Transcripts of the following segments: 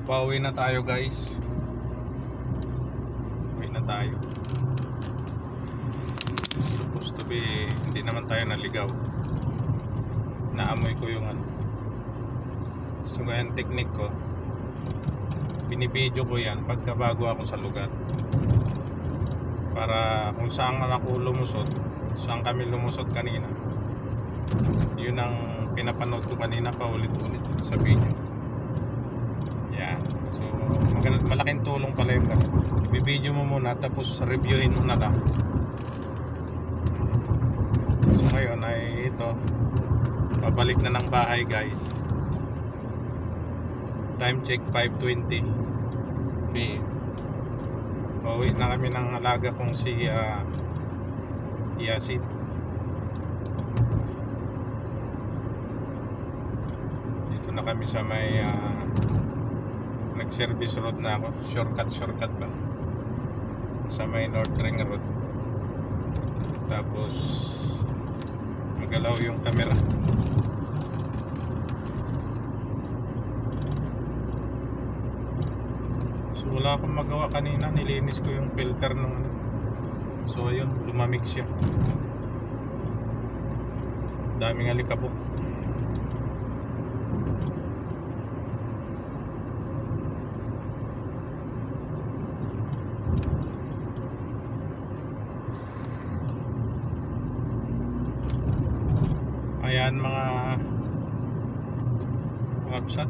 Pauwi na tayo guys. Uwi na tayo. Supposed to be, hindi naman tayo naligaw. Naamoy ko yung ano. So ngayon technique ko, binibidyo ko yan pagka bago ako sa lugar. Para kung saan ako lumusot, saan kami lumusot kanina, yun ang pinapanood ko kanina pa ulit-ulit sa video. Yan. So malaking tulong pala yung ganun. Ibibidyo mo muna tapos reviewin mo na lang. So ngayon ay ito, pabalik na ng bahay guys. Time check 5:20 PM. Pauwi na kami ng alaga kong si Yasin. Dito na kami sa may nag-service road na ako. Shortcut ba? Sa may North Ring Road. Tapos magalaw yung camera. So wala akong magawa kanina. Nilinis ko yung filter nung ano. So ayun, lumamig siya. Daming alikabok. Ayan mga kapsat,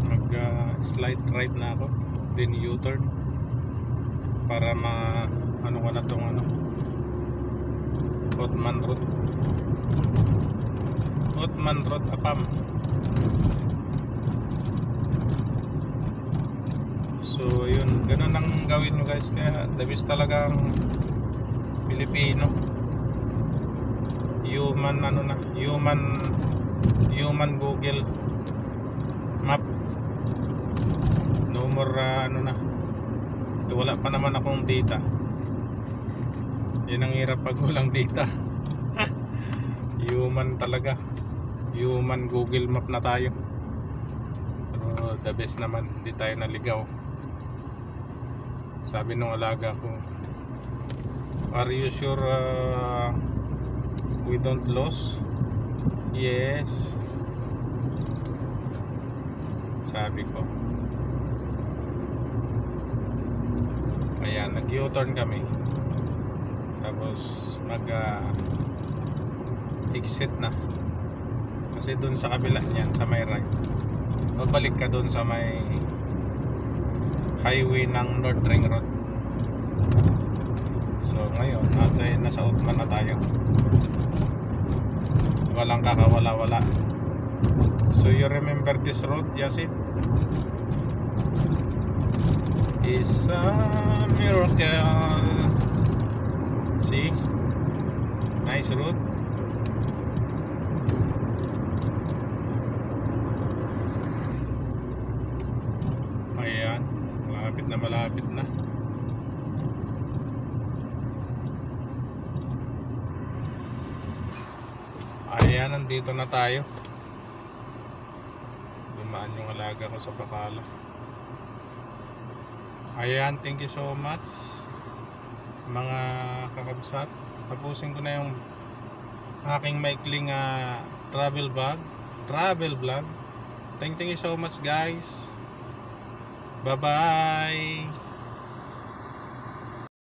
mag slide right na ako, then U-turn para ano ko na tong ano, Othman Road Apam. So yun, ganun ang gawin nyo guys. Kaya the best talagang Pilipino, human Google Map. No more ito, wala pa naman akong data. Yan ang hirap pag walang data. Human talaga, human Google Map na tayo. Pero the best naman, hindi tayo naligaw. Sabi nung alaga ko, are you sure we don't lose? Yes, sabi ko. Ayan, nag-U-turn kami. Tapos exit na. Kasi dun sa kabila niyan, sa may right, babalik ka dun sa may highway ng North Ring Road. So ngayon, nasa Othman na tayo. Walang kakawala-wala. So you remember this road, Yasin? It's a miracle. See? Nice road. Ayan, malapit na. Ayan, nandito na tayo. Dumaan yung alaga ko sa Bacala. Ayan, thank you so much mga kakabsat. Tapusin ko na yung aking maikling travel vlog. Thank you so much guys. Bye bye.